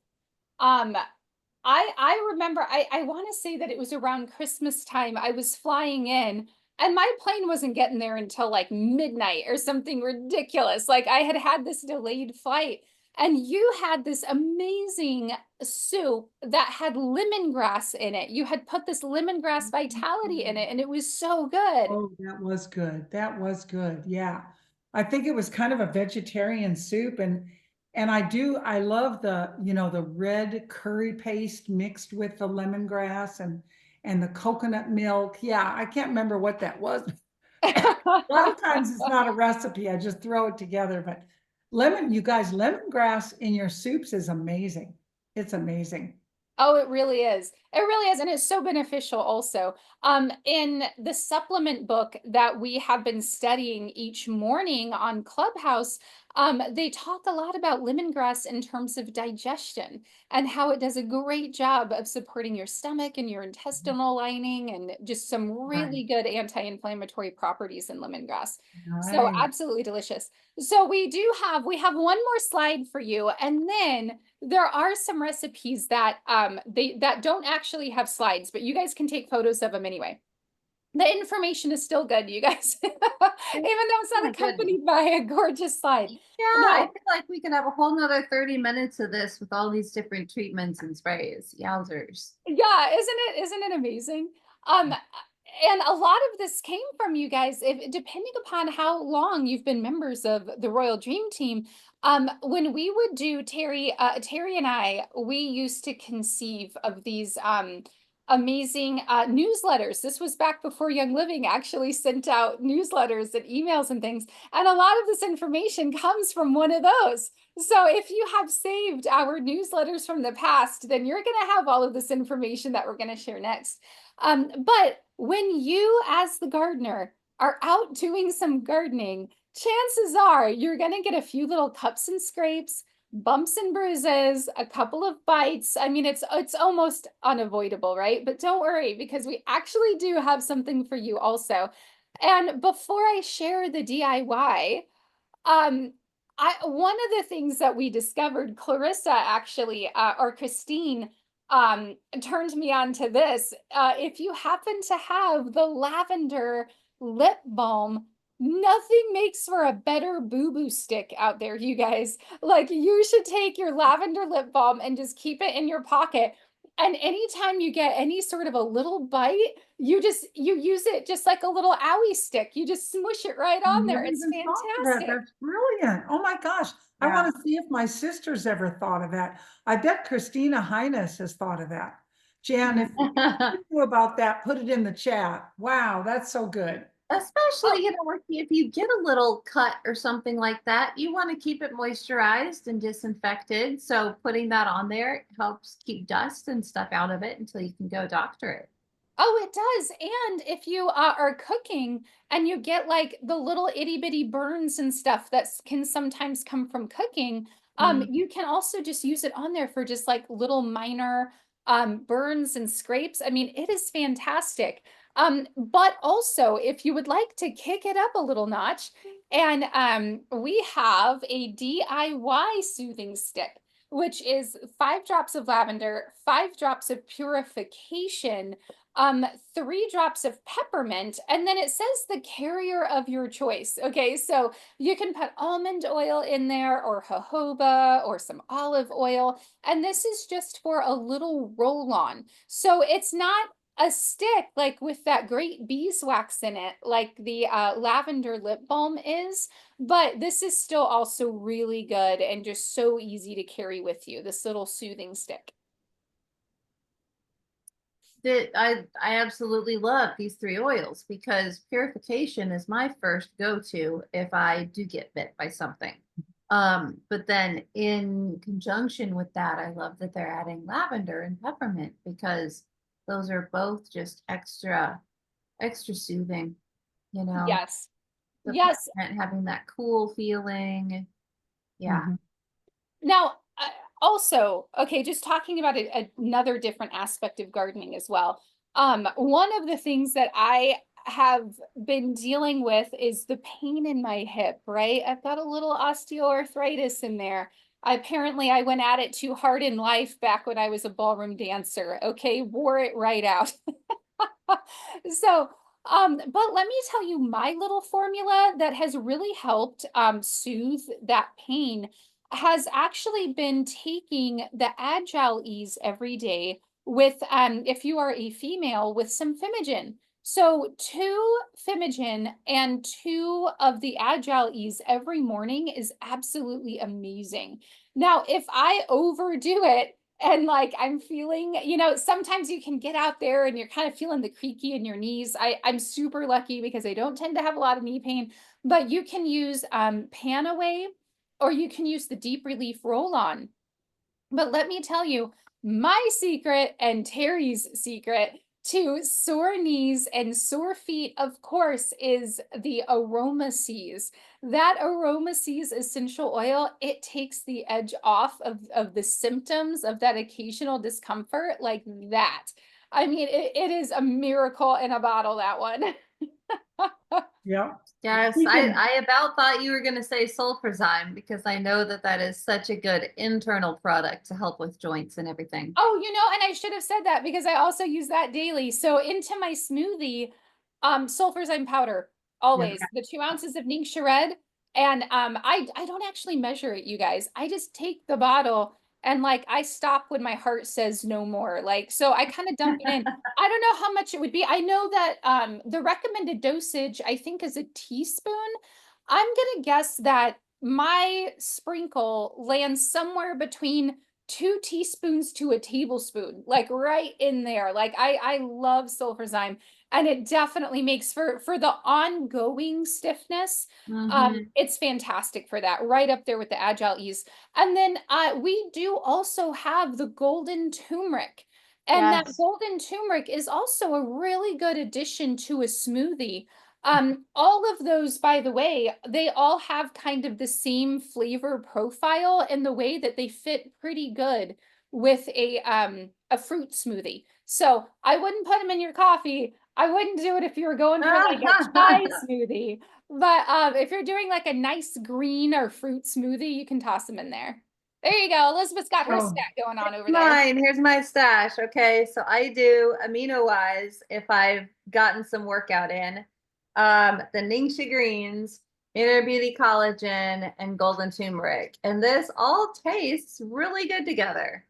Speaker 2: I remember I want to say that it was around Christmas time. I was flying in and my plane wasn't getting there until like midnight or something ridiculous. Like I had this delayed flight. and you had this amazing soup that had lemongrass in it. You had put this lemongrass vitality in it, and it was so good.
Speaker 1: Oh, that was good. That was good. Yeah. I think it was kind of a vegetarian soup, and I love the, the red curry paste mixed with the lemongrass and the coconut milk. Yeah, I can't remember what that was. A lot of times it's not a recipe. I just throw it together, but you guys, lemongrass in your soups is amazing. It's amazing.
Speaker 2: Oh, it really is. It really is. And it's so beneficial also. In the supplement book that we have been studying each morning on Clubhouse, they talk a lot about lemongrass in terms of digestion and how it does a great job of supporting your stomach and your intestinal lining and just some really good anti-inflammatory properties in lemongrass. So
Speaker 1: Right.
Speaker 2: absolutely delicious. So we have one more slide for you, and then there are some recipes that that don't actually have slides, but you guys can take photos of them anyway. The information is still good, you guys, even though it's
Speaker 3: Oh
Speaker 2: not
Speaker 3: my goodness.
Speaker 2: accompanied by a gorgeous slide.
Speaker 3: Yeah, I
Speaker 2: No,
Speaker 3: feel like we could have a whole nother 30 minutes of this with all these different treatments and sprays. Yowzers.
Speaker 2: yeah, isn't it amazing? And a lot of this came from you guys, if depending upon how long you've been members of the Royal Dream Team. When we would do Terry and I, we used to conceive of these amazing newsletters. This was back before Young Living actually sent out newsletters and emails and things. And a lot of this information comes from one of those. So if you have saved our newsletters from the past, then you're going to have all of this information that we're going to share next. But when you, as the gardener, are out doing some gardening, chances are you're going to get a few little cups and scrapes, bumps and bruises, a couple of bites. I mean, it's almost unavoidable, right? But don't worry, because we actually do have something for you also. And before I share the DIY, one of the things that we discovered, Clarissa actually, or Christine, turned me on to this. If you happen to have the lavender lip balm, nothing makes for a better boo-boo stick out there, you guys. Like, you should take your lavender lip balm and just keep it in your pocket. And anytime you get any sort of a little bite, you use it just like a little owie stick. You just smush it right on there.
Speaker 1: Never
Speaker 2: It's
Speaker 1: even thought of that.
Speaker 2: fantastic.
Speaker 1: That's brilliant. Oh my gosh. I
Speaker 3: Yeah.
Speaker 1: want to see if my sister's ever thought of that. I bet Christina Highness has thought of that. Jan, if you knew about that, put it in the chat. Wow, that's so good.
Speaker 3: Especially, if you get a little cut or something like that, you want to keep it moisturized and disinfected. So putting that on there helps keep dust and stuff out of it until you can go doctor it.
Speaker 2: Oh, it does. And if you are cooking and you get like the little itty bitty burns and stuff that can sometimes come from cooking, you can also just use it on there for just like little minor burns and scrapes. I mean, it is fantastic. But also, if you would like to kick it up a little notch, and we have a DIY soothing stick, which is 5 drops of lavender, 5 drops of purification, 3 drops of peppermint, and then it says the carrier of your choice. Okay, so you can put almond oil in there, or jojoba, or some olive oil, and this is just for a little roll on. So it's not a stick like with that great beeswax in it, like the lavender lip balm is, but this is still also really good and just so easy to carry with you, this little soothing stick.
Speaker 3: I absolutely love these 3 oils because purification is my first go-to if I do get bit by something. But then in conjunction with that, I love that they're adding lavender and peppermint because those are both just extra soothing,
Speaker 2: Yes.
Speaker 3: The
Speaker 2: Yes.
Speaker 3: peppermint having that cool feeling. Yeah.
Speaker 2: Now, also, okay, just talking about another different aspect of gardening as well. One of the things that I have been dealing with is the pain in my hip, right? I've got a little osteoarthritis in there. Apparently, I went at it too hard in life back when I was a ballroom dancer. Okay, wore it right out. So, but let me tell you my little formula that has really helped soothe that pain. has actually been taking the Agile Ease every day with, if you are a female, with some Fimogen. So 2 Fimogen and 2 of the Agile Ease every morning is absolutely amazing. Now, if I overdo it and like I'm feeling, sometimes you can get out there and you're kind of feeling the creaky in your knees. I'm super lucky because I don't tend to have a lot of knee pain, but you can use Panaway, or you can use the Deep Relief Roll-On. But let me tell you, my secret and Terry's secret to sore knees and sore feet, of course, is the Aromaseas. That Aromaseas essential oil, it takes the edge off of the symptoms of that occasional discomfort like that. I mean, it is a miracle in a bottle, that one.
Speaker 1: Yeah.
Speaker 3: Yes,
Speaker 1: We can-
Speaker 3: I about thought you were going to say Sulfurzyme because I know that that is such a good internal product to help with joints and everything.
Speaker 2: Oh, and I should have said that because I also use that daily. So into my smoothie, sulfurzyme powder, always the 2 ounces of Ningxia Red. And I don't actually measure it, you guys. I just take the bottle and like I stop when my heart says no more. Like, so I kind of dump it in. I don't know how much it would be. I know that the recommended dosage, I think, is a teaspoon. I'm gonna guess that my sprinkle lands somewhere between 2 teaspoons to a tablespoon, like right in there. Like I love sulfurzyme, and it definitely makes for the ongoing stiffness.
Speaker 3: Mhm.
Speaker 2: It's fantastic for that, right up there with the Agile Ease. And then we do also have the golden turmeric. And that
Speaker 3: Yes.
Speaker 2: golden turmeric is also a really good addition to a smoothie. All of those, by the way, they all have kind of the same flavor profile in the way that they fit pretty good with a fruit smoothie. So I wouldn't put them in your coffee. I wouldn't do it if you were going for like a chai smoothie. But if you're doing like a nice green or fruit smoothie, you can toss them in there. There you go. Elizabeth's got her
Speaker 1: Oh.
Speaker 2: stack going on over there.
Speaker 3: Mine, here's my stash. Okay, so I do amino wise if I've gotten some workout in. The Ningxia greens, Inner Beauty collagen, and golden turmeric. And this all tastes really good together.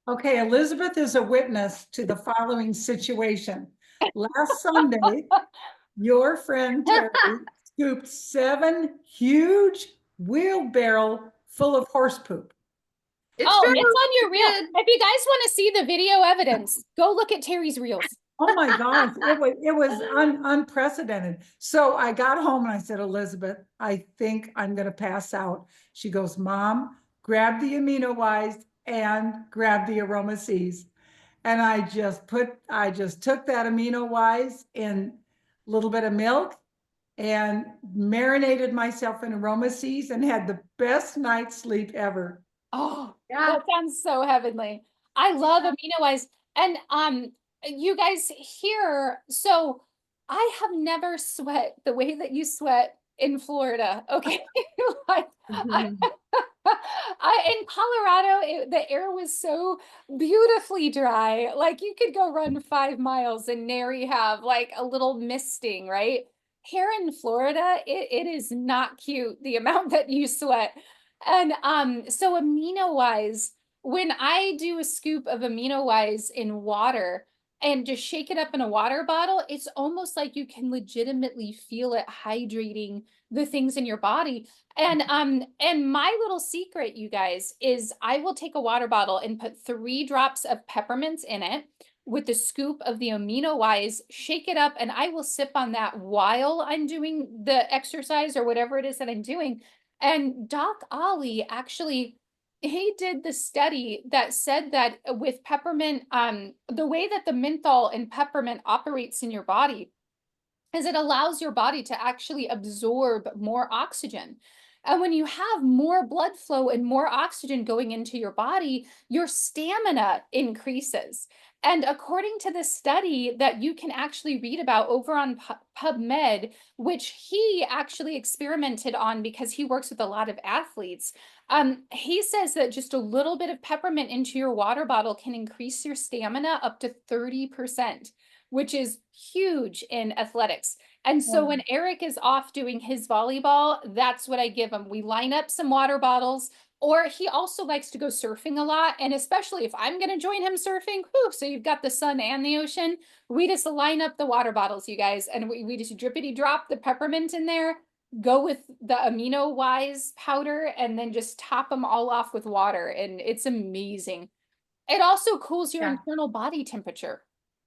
Speaker 1: Okay, Elizabeth is a witness to the following situation. Last Sunday, your friend Terry scooped 7 huge wheelbarrow full of horse poop.
Speaker 3: It's
Speaker 2: Oh,
Speaker 3: true.
Speaker 2: it's on your reel.
Speaker 3: Good.
Speaker 2: If you guys want to see the video evidence, go look at Terry's reels.
Speaker 1: Oh my gosh, it was unprecedented. So I got home and I said, Elizabeth, I think I'm gonna pass out. She goes, Mom, grab the Amino Wise and grab the Aromaseas. And I just took that Amino Wise in a little bit of milk and marinated myself in Aromaseas and had the best night's sleep ever.
Speaker 2: Oh,
Speaker 3: Yeah.
Speaker 2: that sounds so heavenly. I love Amino Wise. And you guys here, so I have never sweat the way that you sweat in Florida. Okay. Like,
Speaker 3: Mhm.
Speaker 2: in Colorado, the air was so beautifully dry. Like you could go run 5 miles and nary have like a little misting, right? Here in Florida, it is not cute the amount that you sweat. And so Amino Wise, when I do a scoop of Amino Wise in water and just shake it up in a water bottle, it's almost like you can legitimately feel it hydrating the things in your body. And my little secret, you guys, is I will take a water bottle and put 3 drops of peppermints in it with the scoop of the Amino Wise, shake it up, and I will sip on that while I'm doing the exercise or whatever it is that I'm doing. And Doc Ollie actually, he did the study that said that with peppermint, the way that the menthol and peppermint operates in your body is it allows your body to actually absorb more oxygen. And when you have more blood flow and more oxygen going into your body, your stamina increases. And according to this study that you can actually read about over on PubMed, which he actually experimented on because he works with a lot of athletes, he says that just a little bit of peppermint into your water bottle can increase your stamina up to 30%. which is huge in athletics. And so
Speaker 1: Yeah.
Speaker 2: when Eric is off doing his volleyball, that's what I give him. We line up some water bottles, or he also likes to go surfing a lot. And especially if I'm going to join him surfing, whew, so you've got the sun and the ocean, we just line up the water bottles, you guys, and we just drippity drop the peppermint in there, go with the Amino Wise powder, and then just top them all off with water. And it's amazing. It also cools your
Speaker 3: Yeah.
Speaker 2: internal body temperature.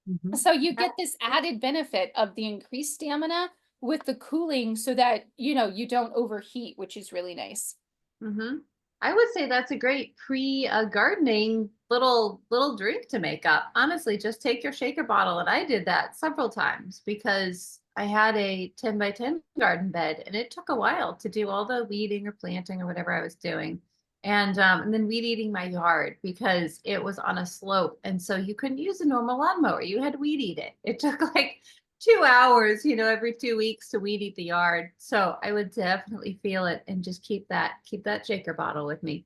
Speaker 1: Mhm.
Speaker 2: So you get this added benefit of the increased stamina with the cooling so that, you know, you don't overheat, which is really nice.
Speaker 3: Mm-hmm. I would say that's a great gardening little drink to make up. Honestly, just take your shaker bottle, and I did that several times because I had a 10 by 10 garden bed, and it took a while to do all the weeding or planting or whatever I was doing. And then weed eating my yard because it was on a slope, and so you couldn't use a normal lawnmower. You had to weed eat it. It took like 2 hours, every 2 weeks to weed eat the yard. So I would definitely feel it and just keep that shaker bottle with me.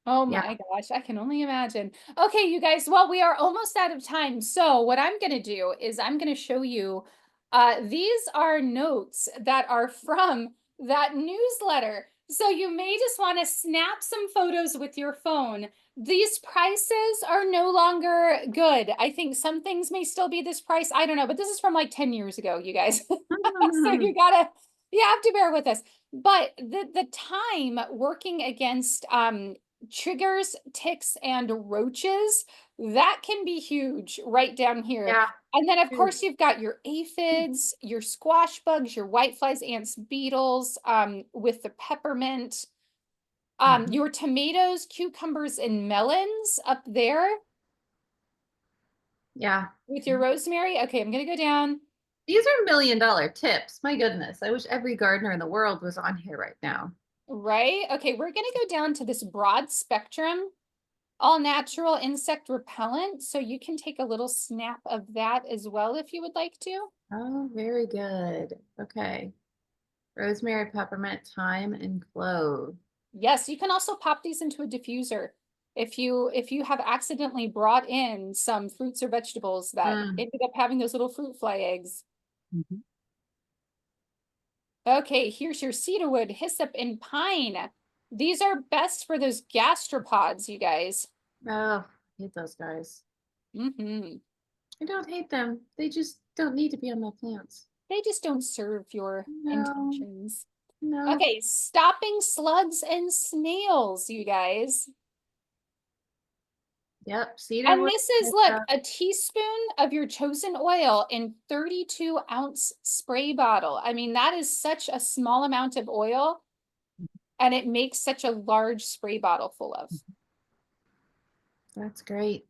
Speaker 2: Oh
Speaker 3: Yeah.
Speaker 2: my gosh, I can only imagine. Okay, you guys, well, we are almost out of time. So what I'm going to do is I'm going to show you, these are notes that are from that newsletter. So you may just want to snap some photos with your phone. These prices are no longer good. I think some things may still be this price. I don't know, but this is from like 10 years ago, you guys. So you have to bear with us. But the time working against triggers, ticks, and roaches, that can be huge right down here.
Speaker 3: Yeah.
Speaker 2: And then, of
Speaker 3: Huge.
Speaker 2: course, you've got your aphids, your squash bugs, your whiteflies, ants, beetles, with the peppermint, your tomatoes, cucumbers, and melons up there
Speaker 3: Yeah.
Speaker 2: with your rosemary. Okay, I'm going to go down.
Speaker 3: These are $1 million tips. My goodness. I wish every gardener in the world was on here right now.
Speaker 2: Right? Okay, we're going to go down to this broad spectrum, all natural insect repellent. So you can take a little snap of that as well if you would like to.
Speaker 3: Oh, very good. Okay. Rosemary, peppermint, thyme, and clove.
Speaker 2: Yes, you can also pop these into a diffuser. If you have accidentally brought in some fruits or vegetables that ended up having those little fruit fly eggs.
Speaker 1: Mhm.
Speaker 2: Okay, here's your cedarwood, hyssop, and pine. These are best for those gastropods, you guys.
Speaker 3: Oh, I hate those guys.
Speaker 2: Mm-hmm.
Speaker 3: I don't hate them. They just don't need to be on my plants.
Speaker 2: They just don't serve your
Speaker 3: No,
Speaker 2: intentions.
Speaker 3: no.
Speaker 2: Okay, stopping slugs and snails, you guys.
Speaker 3: Yep,
Speaker 2: And
Speaker 3: cedarwood.
Speaker 2: this is, look, a teaspoon of your chosen oil in 32-ounce spray bottle. I mean, that is such a small amount of oil, and it makes such a large spray bottle full of.
Speaker 3: That's great.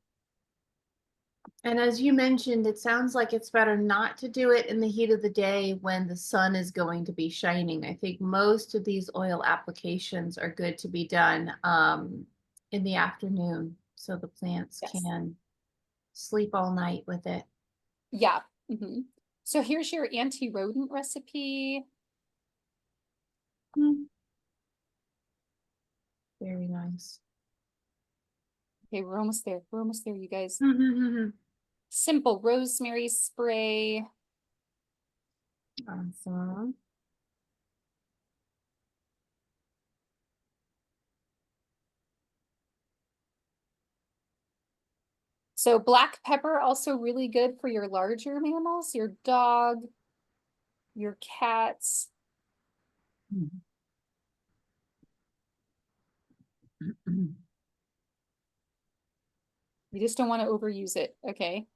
Speaker 3: And as you mentioned, it sounds like it's better not to do it in the heat of the day when the sun is going to be shining. I think most of these oil applications are good to be done in the afternoon so the plants
Speaker 2: Yes.
Speaker 3: can sleep all night with it.
Speaker 2: Yeah. Mm-hmm. So here's your anti-rodent recipe.
Speaker 3: Very nice.
Speaker 2: Okay, we're almost there. We're almost there, you guys.
Speaker 3: Mm-hmm.
Speaker 2: Simple rosemary spray.
Speaker 3: Awesome.
Speaker 2: So black pepper, also really good for your larger mammals, your dog, your cats. You just don't want to overuse it, okay?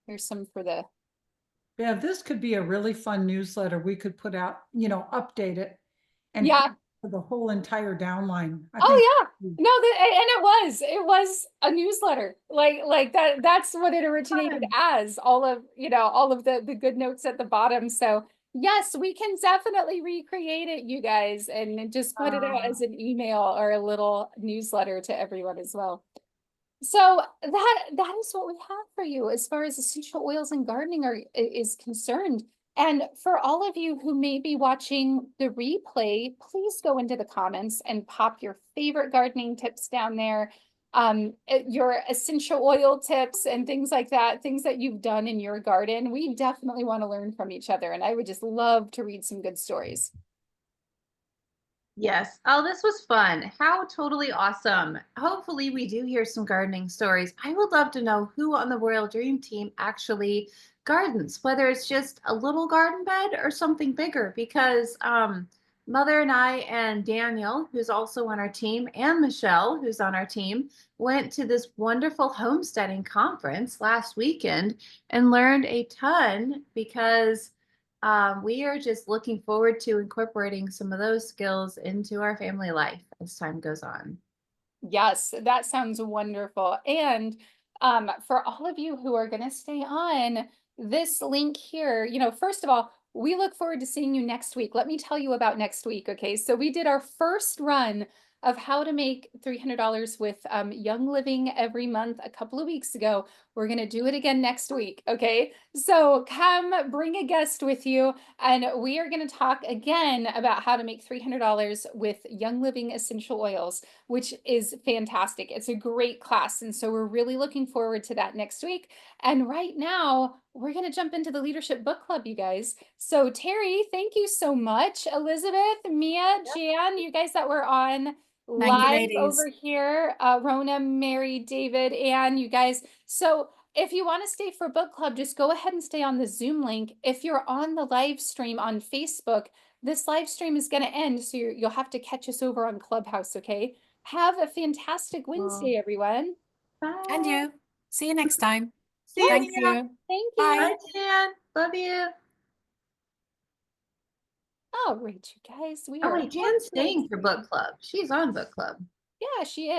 Speaker 2: Here's some for the...
Speaker 1: Yeah, this could be a really fun newsletter. We could put out, update it. And
Speaker 2: Yeah.
Speaker 1: for the whole entire downline.
Speaker 2: Oh yeah. No, and it was a newsletter. Like that's what it originated as, all of the good notes at the bottom. So yes, we can definitely recreate it, you guys, and just put it out as an email or a little newsletter to everyone as well. So that is what we have for you as far as essential oils and gardening is concerned. And for all of you who may be watching the replay, please go into the comments and pop your favorite gardening tips down there. your essential oil tips and things like that, things that you've done in your garden. We definitely want to learn from each other, and I would just love to read some good stories.
Speaker 3: Yes. Oh, this was fun. How totally awesome. Hopefully, we do hear some gardening stories. I would love to know who on the Royal Dream Team actually gardens, whether it's just a little garden bed or something bigger, because Mother and I and Daniel, who's also on our team, and Michelle, who's on our team, went to this wonderful homesteading conference last weekend and learned a ton because we are just looking forward to incorporating some of those skills into our family life as time goes on.
Speaker 2: Yes, that sounds wonderful. And for all of you who are going to stay on this link here, first of all, we look forward to seeing you next week. Let me tell you about next week. Okay. So we did our first run of how to make $300 with Young Living every month a couple of weeks ago. We're going to do it again next week. Okay. So come bring a guest with you, and we are going to talk again about how to make $300 with Young Living essential oils, which is fantastic. It's a great class. And so we're really looking forward to that next week. And right now, we're going to jump into the Leadership Book Club, you guys. So, Terry, thank you so much. Elizabeth, Mia, Jan, you guys that were on
Speaker 4: Thank you,
Speaker 2: live
Speaker 4: ladies.
Speaker 2: over here, Rona, Mary, David, Ann, you guys. So, if you want to stay for book club, just go ahead and stay on the Zoom link. If you're on the live stream on Facebook, this live stream is going to end, so you'll have to catch us over on Clubhouse, okay? Have a fantastic Wednesday, everyone.
Speaker 3: Bye.
Speaker 4: And you. See you next time.
Speaker 3: See you.
Speaker 4: Thank
Speaker 3: Mia.
Speaker 4: you.
Speaker 2: Thank you.
Speaker 4: Bye.
Speaker 3: Bye, Jan. Love you.
Speaker 2: All right, you guys. We
Speaker 3: Oh,
Speaker 2: are
Speaker 3: wait, Jan's staying for book club. She's on book club.
Speaker 2: Yeah, she is.